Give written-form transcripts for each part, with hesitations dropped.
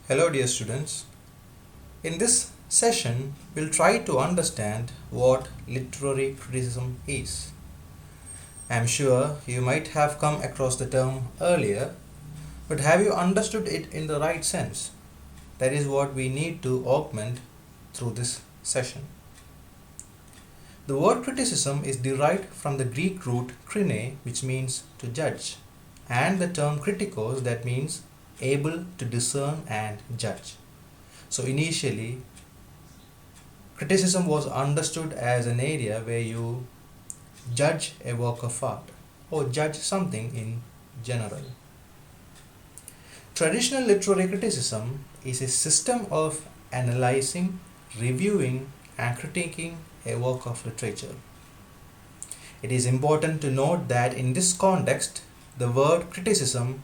Hello dear students. In this session, we'll try to understand what literary criticism is. I'm sure you might have come across the term earlier, but have you understood it in the right sense? That is what we need to augment through this session. The word criticism is derived from the Greek root krine, which means to judge, and the term kritikos, that means able to discern and judge. So initially, criticism was understood as an area where you judge a work of art or judge something in general. Traditional literary criticism is a system of analyzing, reviewing, and critiquing a work of literature. It is important to note that in this context, the word criticism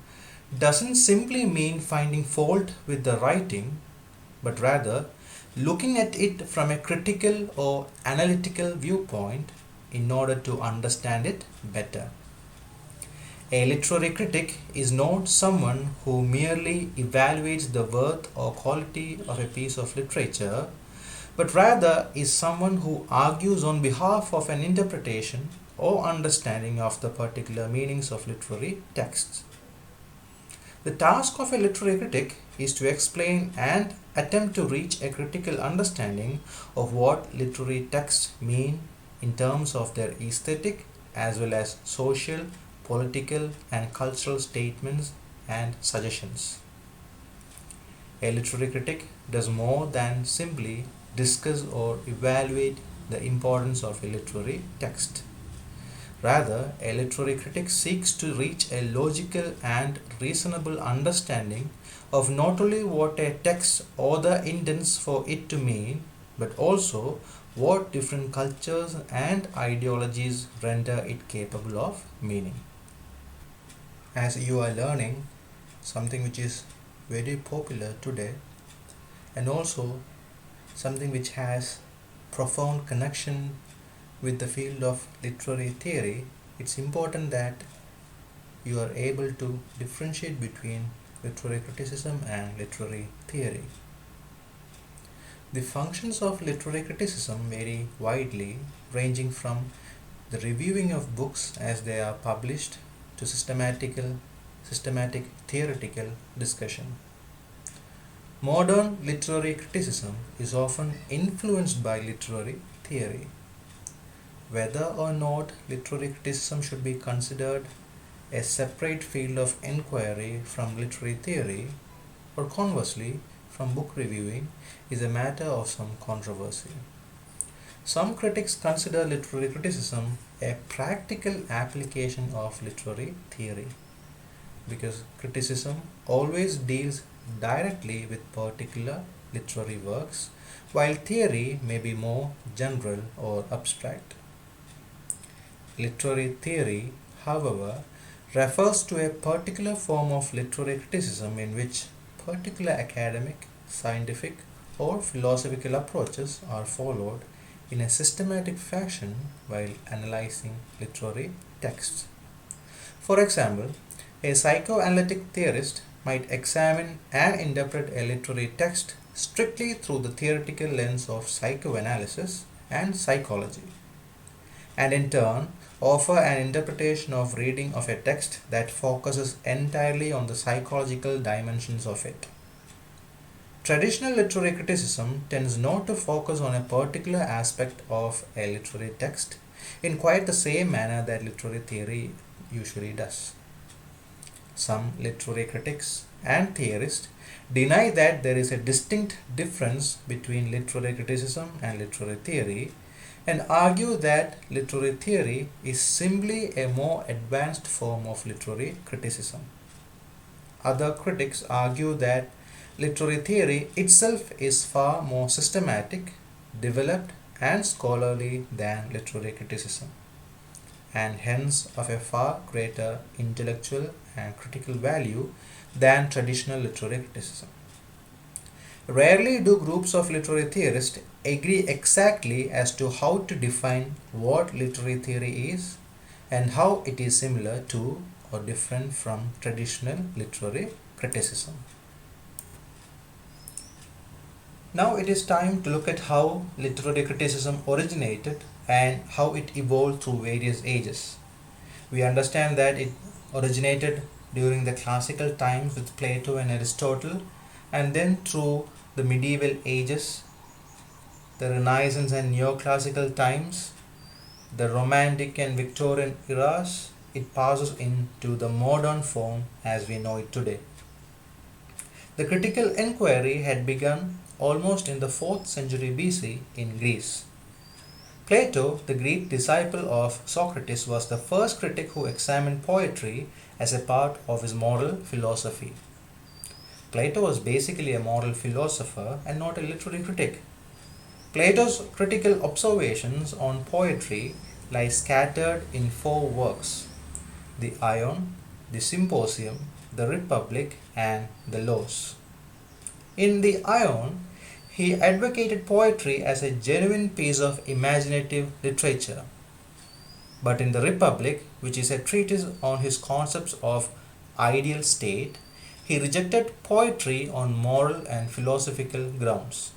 doesn't simply mean finding fault with the writing, but rather looking at it from a critical or analytical viewpoint in order to understand it better. A literary critic is not someone who merely evaluates the worth or quality of a piece of literature, but rather is someone who argues on behalf of an interpretation or understanding of the particular meanings of literary texts. The task of a literary critic is to explain and attempt to reach a critical understanding of what literary texts mean in terms of their aesthetic as well as social, political, and cultural statements and suggestions. A literary critic does more than simply discuss or evaluate the importance of a literary text. Rather, a literary critic seeks to reach a logical and reasonable understanding of not only what a text author intends for it to mean, but also what different cultures and ideologies render it capable of meaning. As you are learning something which is very popular today, and also something which has profound connection with the field of literary theory, it's important that you are able to differentiate between literary criticism and literary theory. The functions of literary criticism vary widely, ranging from the reviewing of books as they are published to systematic theoretical discussion. Modern literary criticism is often influenced by literary theory. Whether or not literary criticism should be considered a separate field of inquiry from literary theory, or conversely from book reviewing, is a matter of some controversy. Some critics consider literary criticism a practical application of literary theory, because criticism always deals directly with particular literary works, while theory may be more general or abstract. Literary theory, however, refers to a particular form of literary criticism in which particular academic, scientific, or philosophical approaches are followed in a systematic fashion while analyzing literary texts. For example, a psychoanalytic theorist might examine and interpret a literary text strictly through the theoretical lens of psychoanalysis and psychology, and in turn offer an interpretation of reading of a text that focuses entirely on the psychological dimensions of it. Traditional literary criticism tends not to focus on a particular aspect of a literary text in quite the same manner that literary theory usually does. Some literary critics and theorists deny that there is a distinct difference between literary criticism and literary theory, and argue that literary theory is simply a more advanced form of literary criticism. Other critics argue that literary theory itself is far more systematic, developed, and scholarly than literary criticism, and hence of a far greater intellectual and critical value than traditional literary criticism. Rarely do groups of literary theorists agree exactly as to how to define what literary theory is and how it is similar to or different from traditional literary criticism. Now it is time to look at how literary criticism originated and how it evolved through various ages. We understand that it originated during the classical times with Plato and Aristotle, and then through the medieval ages, the Renaissance and Neoclassical times, the Romantic and Victorian eras, it passes into the modern form as we know it today. The critical inquiry had begun almost in the 4th century BC in Greece. Plato, the Greek disciple of Socrates, was the first critic who examined poetry as a part of his moral philosophy. Plato was basically a moral philosopher and not a literary critic. Plato's critical observations on poetry lie scattered in 4 works: the Ion, the Symposium, the Republic, and the Laws. In the Ion, he advocated poetry as a genuine piece of imaginative literature. But in the Republic, which is a treatise on his concepts of ideal state, he rejected poetry on moral and philosophical grounds.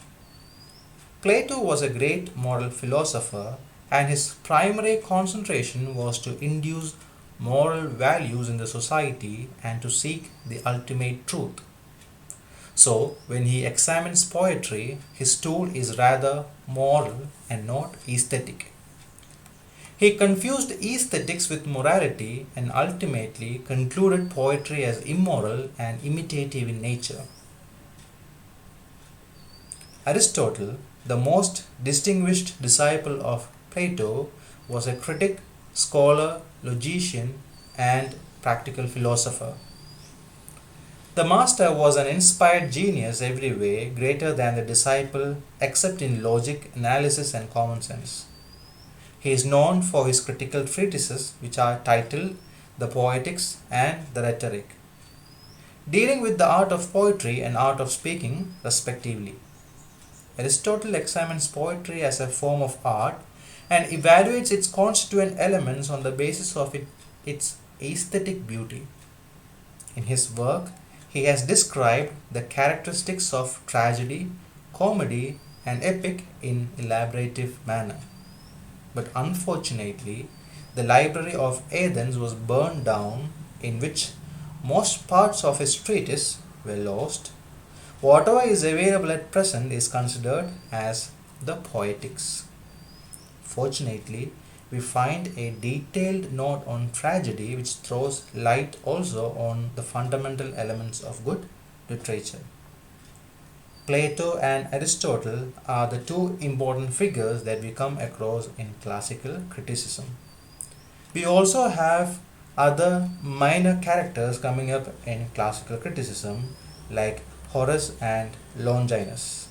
Plato was a great moral philosopher, and his primary concentration was to induce moral values in the society and to seek the ultimate truth. So, when he examines poetry, his tool is rather moral and not aesthetic. He confused aesthetics with morality and ultimately concluded poetry as immoral and imitative in nature. Aristotle, the most distinguished disciple of Plato, was a critic, scholar, logician, and practical philosopher. The master was an inspired genius every way, greater than the disciple except in logic, analysis, and common sense. He is known for his critical treatises, which are titled The Poetics and the Rhetoric, dealing with the art of poetry and art of speaking, respectively. Aristotle examines poetry as a form of art and evaluates its constituent elements on the basis of its aesthetic beauty. In his work, he has described the characteristics of tragedy, comedy, and epic in elaborative manner. But unfortunately, the library of Athens was burned down, in which most parts of his treatise were lost. Whatever is available at present is considered as the Poetics. Fortunately, we find a detailed note on tragedy which throws light also on the fundamental elements of good literature. Plato and Aristotle are the 2 important figures that we come across in classical criticism. We also have other minor characters coming up in classical criticism like Horace and Longinus.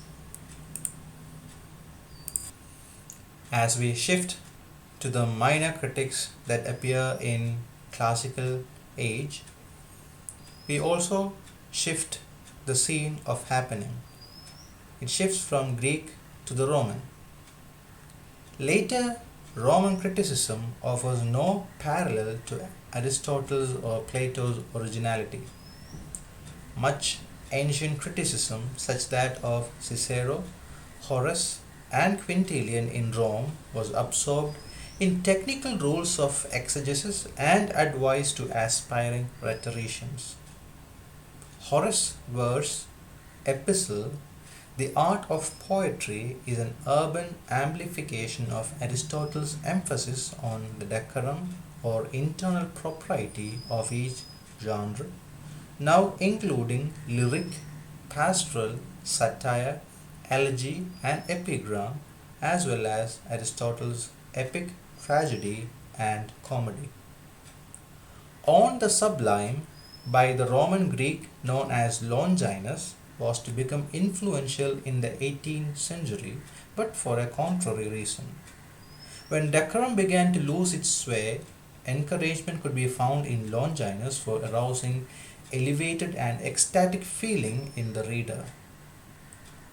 As we shift to the minor critics that appear in classical age, we also shift the scene of happening. It shifts from Greek to the Roman. Later, Roman criticism offers no parallel to Aristotle's or Plato's originality. Much ancient criticism, such that of Cicero, Horace, and Quintilian in Rome, was absorbed in technical rules of exegesis and advice to aspiring rhetoricians. Horace's verse, epistle, the art of poetry, is an urban amplification of Aristotle's emphasis on the decorum or internal propriety of each genre, now including lyric, pastoral, satire, elegy, and epigram, as well as Aristotle's epic, tragedy, and comedy. On the sublime, by the Roman Greek known as Longinus, was to become influential in the 18th century, but for a contrary reason. When decorum began to lose its sway, encouragement could be found in Longinus for arousing elevated and ecstatic feeling in the reader.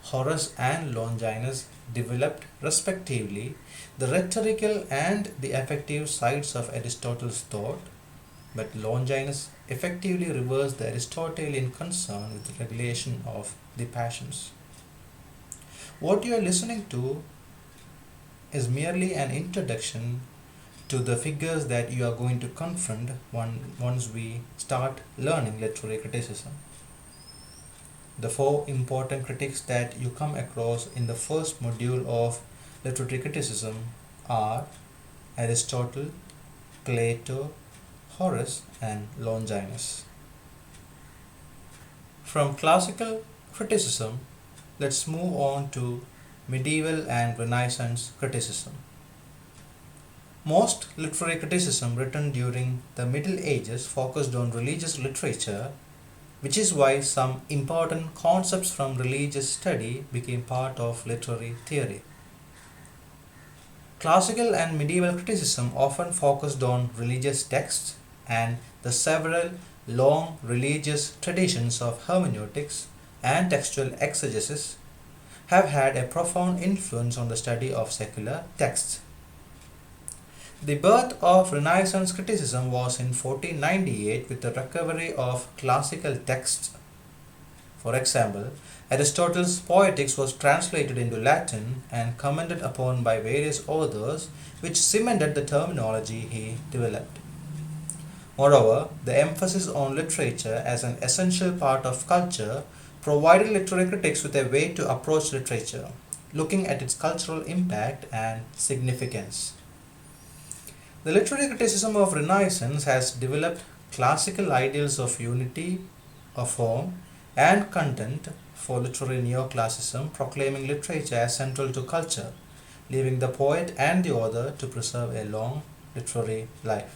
Horace and Longinus developed, respectively, the rhetorical and the affective sides of Aristotle's thought, but Longinus effectively reversed the Aristotelian concern with the regulation of the passions. What you are listening to is merely an introduction to the figures that you are going to confront once we start learning literary criticism. The four important critics that you come across in the first module of literary criticism are Aristotle, Plato, Horace, and Longinus. From classical criticism, let's move on to medieval and Renaissance criticism. Most literary criticism written during the Middle Ages focused on religious literature, which is why some important concepts from religious study became part of literary theory. Classical and medieval criticism often focused on religious texts and the several long religious traditions of hermeneutics and textual exegesis have had a profound influence on the study of secular texts. The birth of Renaissance criticism was in 1498 with the recovery of classical texts. For example, Aristotle's Poetics was translated into Latin and commented upon by various authors, which cemented the terminology he developed. Moreover, the emphasis on literature as an essential part of culture provided literary critics with a way to approach literature, looking at its cultural impact and significance. The literary criticism of Renaissance has developed classical ideals of unity, of form, and content for literary neoclassicism, proclaiming literature as central to culture, leaving the poet and the author to preserve a long literary life.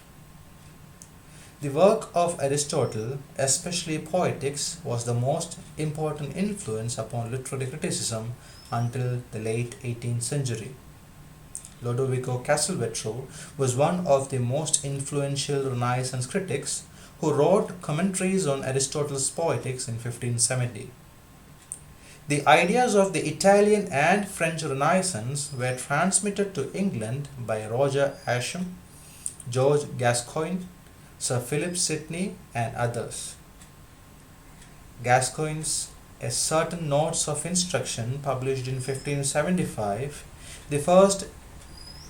The work of Aristotle, especially Poetics, was the most important influence upon literary criticism until the late 18th century. Lodovico Castelvetro was one of the most influential Renaissance critics who wrote commentaries on Aristotle's Poetics in 1570. The ideas of the Italian and French Renaissance were transmitted to England by Roger Ascham, George Gascoigne, Sir Philip Sidney, and others. Gascoigne's A Certain Notes of Instruction, published in 1575, the first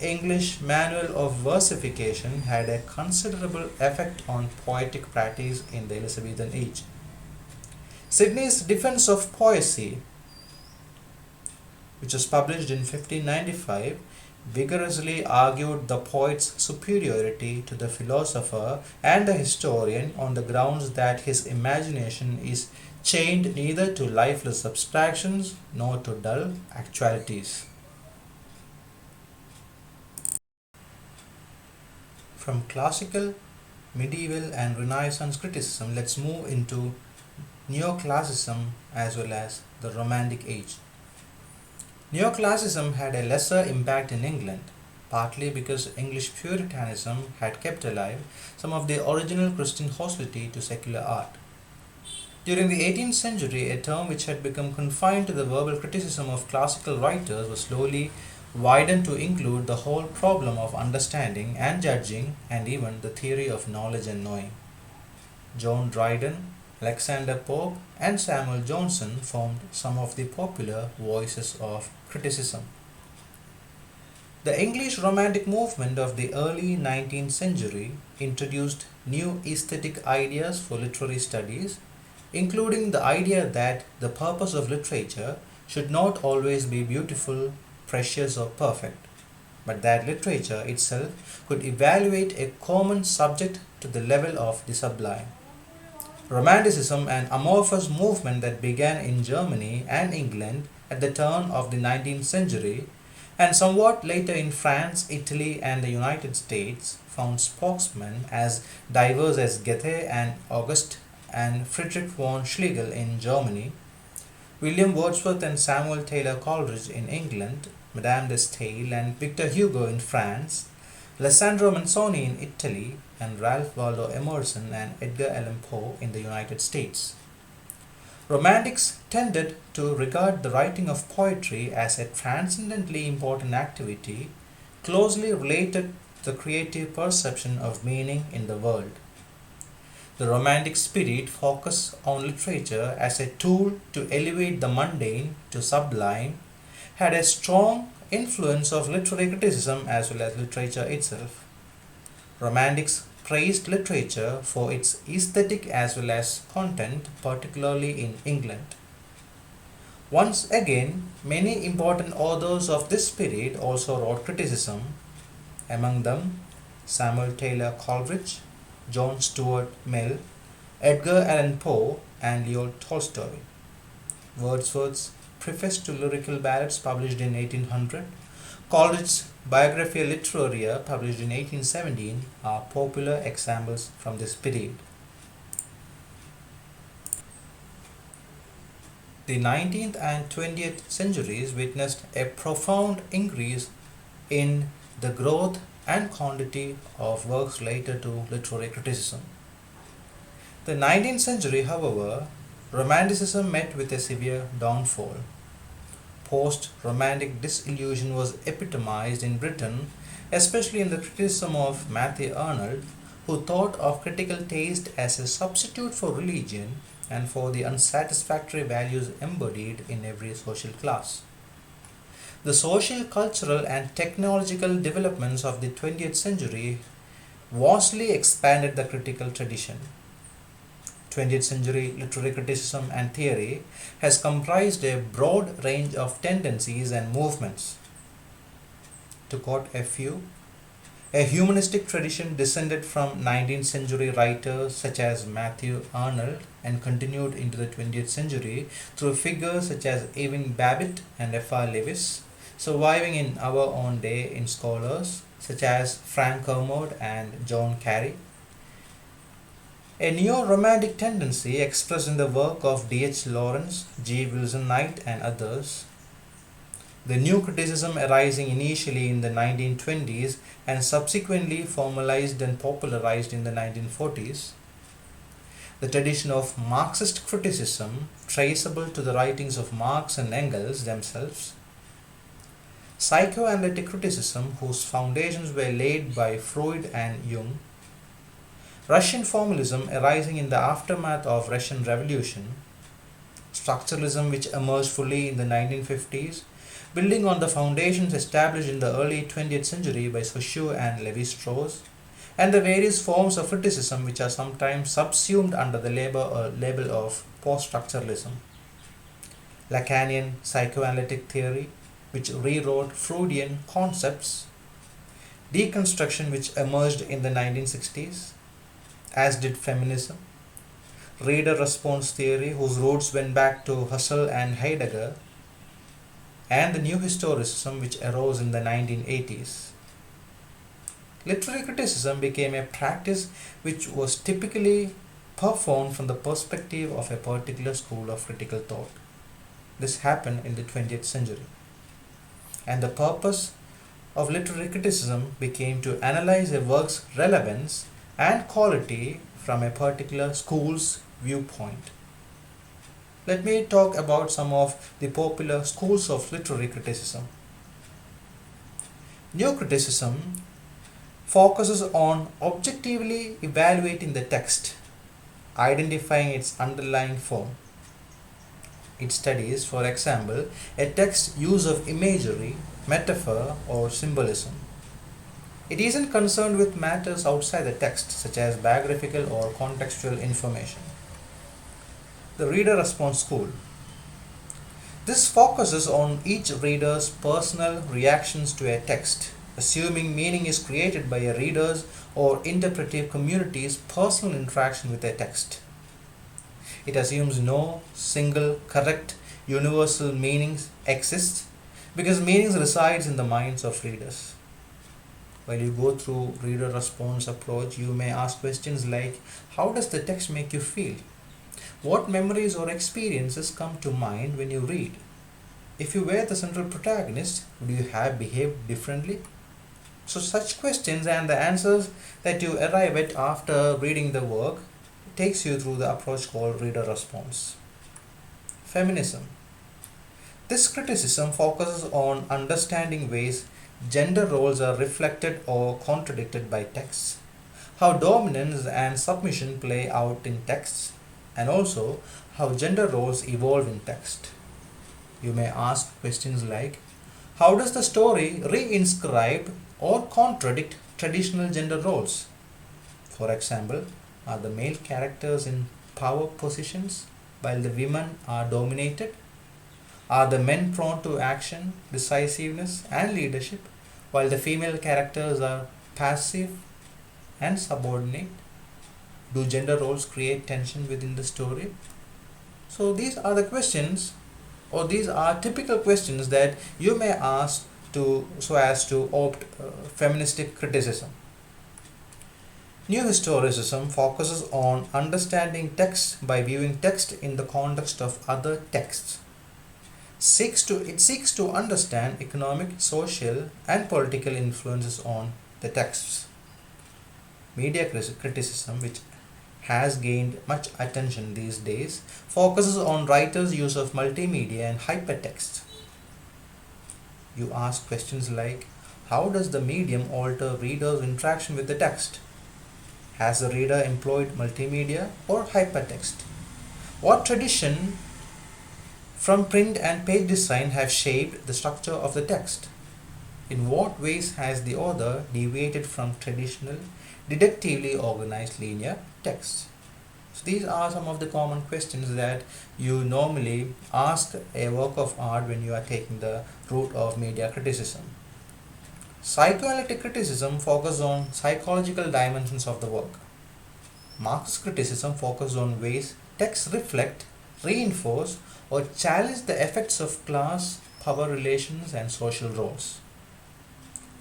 English manual of versification, had a considerable effect on poetic practice in the Elizabethan age. Sidney's Defense of Poesy, which was published in 1595, vigorously argued the poet's superiority to the philosopher and the historian on the grounds that his imagination is chained neither to lifeless abstractions nor to dull actualities. From classical, medieval, and Renaissance criticism, let's move into Neoclassicism as well as the Romantic Age. Neoclassicism had a lesser impact in England, partly because English Puritanism had kept alive some of the original Christian hostility to secular art. During the 18th century, a term which had become confined to the verbal criticism of classical writers was slowly widened to include the whole problem of understanding and judging, and even the theory of knowledge and knowing. John Dryden, Alexander Pope, and Samuel Johnson formed some of the popular voices of criticism. The English Romantic movement of the early 19th century introduced new aesthetic ideas for literary studies, including the idea that the purpose of literature should not always be beautiful, precious, or perfect, but that literature itself could evaluate a common subject to the level of the sublime. Romanticism, an amorphous movement that began in Germany and England at the turn of the 19th century, and somewhat later in France, Italy, and the United States, found spokesmen as diverse as Goethe and August and Friedrich von Schlegel in Germany, William Wordsworth and Samuel Taylor Coleridge in England, Madame de Staël and Victor Hugo in France, Alessandro Manzoni in Italy, and Ralph Waldo Emerson and Edgar Allan Poe in the United States. Romantics tended to regard the writing of poetry as a transcendently important activity, closely related to the creative perception of meaning in the world. The Romantic spirit focused on literature as a tool to elevate the mundane to sublime, had a strong influence of literary criticism as well as literature itself. Romantics praised literature for its aesthetic as well as content, particularly in England. Once again, many important authors of this period also wrote criticism, among them Samuel Taylor Coleridge, John Stuart Mill, Edgar Allan Poe, and Leo Tolstoy. Wordsworth's preface to Lyrical Ballads, published in 1800, Coleridge's Biographia Literaria, published in 1817, are popular examples from this period. The 19th and 20th centuries witnessed a profound increase in the growth and quantity of works related to literary criticism. The 19th century, however, Romanticism met with a severe downfall. Post-Romantic disillusion was epitomized in Britain, especially in the criticism of Matthew Arnold, who thought of critical taste as a substitute for religion and for the unsatisfactory values embodied in every social class. The social, cultural, and technological developments of the 20th century vastly expanded the critical tradition. 20th century literary criticism and theory has comprised a broad range of tendencies and movements. To quote a few, a humanistic tradition descended from 19th century writers such as Matthew Arnold and continued into the 20th century through figures such as Irving Babbitt and F.R. Lewis, surviving in our own day in scholars such as Frank Kermode and John Carey. A neo-romantic tendency expressed in the work of D.H. Lawrence, G. Wilson Knight, and others. The new criticism arising initially in the 1920s and subsequently formalized and popularized in the 1940s. The tradition of Marxist criticism, traceable to the writings of Marx and Engels themselves. Psychoanalytic criticism, whose foundations were laid by Freud and Jung. Russian formalism arising in the aftermath of Russian Revolution. Structuralism, which emerged fully in the 1950s, building on the foundations established in the early 20th century by Saussure and Lévi-Strauss, and the various forms of criticism which are sometimes subsumed under the label of post-structuralism. Lacanian psychoanalytic theory, which rewrote Freudian concepts. Deconstruction, which emerged in the 1960s, as did feminism. Reader response theory, whose roots went back to Husserl and Heidegger, and the new historicism, which arose in the 1980s. Literary criticism became a practice which was typically performed from the perspective of a particular school of critical thought. This happened in the 20th century. And the purpose of literary criticism became to analyze a work's relevance and quality from a particular school's viewpoint. Let me talk about some of the popular schools of literary criticism. Neocriticism focuses on objectively evaluating the text, identifying its underlying form. It studies, for example, a text's use of imagery, metaphor, or symbolism. It isn't concerned with matters outside the text, such as biographical or contextual information. The reader response school. This focuses on each reader's personal reactions to a text, assuming meaning is created by a reader's or interpretive community's personal interaction with a text. It assumes no single correct universal meanings exist because meanings resides in the minds of readers. While you go through reader response approach, you may ask questions like, how does the text make you feel? What memories or experiences come to mind when you read? If you were the central protagonist, would you have behaved differently? So such questions and the answers that you arrive at after reading the work takes you through the approach called reader response. Feminism. This criticism focuses on understanding ways gender roles are reflected or contradicted by texts, how dominance and submission play out in texts, and also how gender roles evolve in text. You may ask questions like, How does the story reinscribe or contradict traditional gender roles? For example, are the male characters in power positions while the women are dominated? Are the men prone to action, decisiveness, and leadership while the female characters are passive and subordinate? Do gender roles create tension within the story? So these are the questions, or these are typical questions that you may ask to so as to opt feministic criticism. New historicism focuses on understanding text by viewing text in the context of other texts. It seeks to understand economic, social, and political influences on the texts. Media criticism, which has gained much attention these days, focuses on writers' use of multimedia and hypertext. You ask questions like, how does the medium alter readers' interaction with the text? Has the reader employed multimedia or hypertext? What tradition from print and page design have shaped the structure of the text? In what ways has the author deviated from traditional, deductively organized linear texts? So these are some of the common questions that you normally ask a work of art when you are taking the route of media criticism. Psychoanalytic criticism focuses on psychological dimensions of the work. Marxist criticism focuses on ways texts reflect, reinforce, or challenge the effects of class, power relations, and social roles.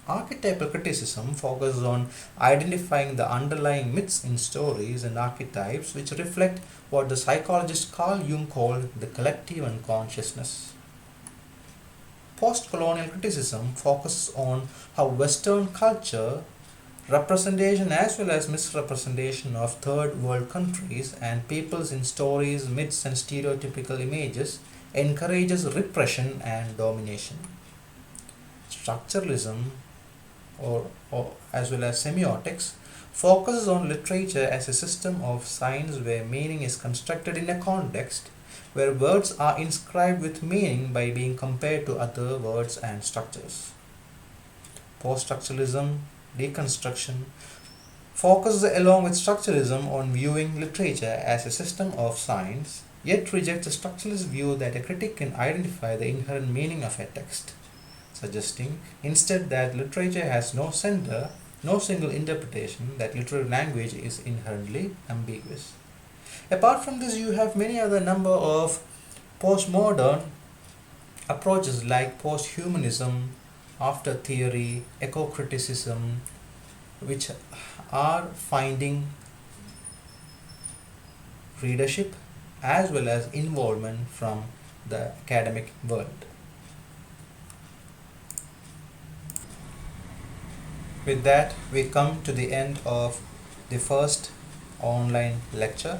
Archetypal criticism focuses on identifying the underlying myths in stories and archetypes which reflect what the psychologist Carl Jung called the collective unconsciousness. Post-colonial criticism focuses on how Western culture, representation as well as misrepresentation of third world countries and peoples in stories, myths, and stereotypical images encourages repression and domination. Structuralism or as well as semiotics focuses on literature as a system of science where meaning is constructed in a context where words are inscribed with meaning by being compared to other words and structures. Post-structuralism, deconstruction, focuses along with structuralism on viewing literature as a system of science, yet rejects the structuralist view that a critic can identify the inherent meaning of a text, suggesting instead that literature has no center, no single interpretation, that literary language is inherently ambiguous. Apart from this, you have many other number of postmodern approaches like posthumanism, after theory, eco-criticism, which are finding readership as well as involvement from the academic world. With that, we come to the end of the first online lecture.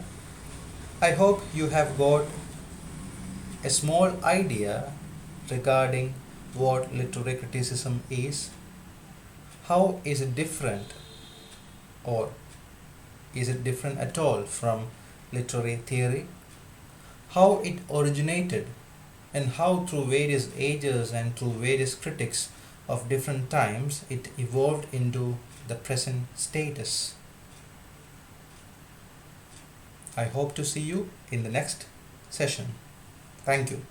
I hope you have got a small idea regarding what literary criticism is, how is it different, or is it different at all from literary theory, how it originated, and how through various ages and through various critics of different times it evolved into the present status. I hope to see you in the next session. Thank you.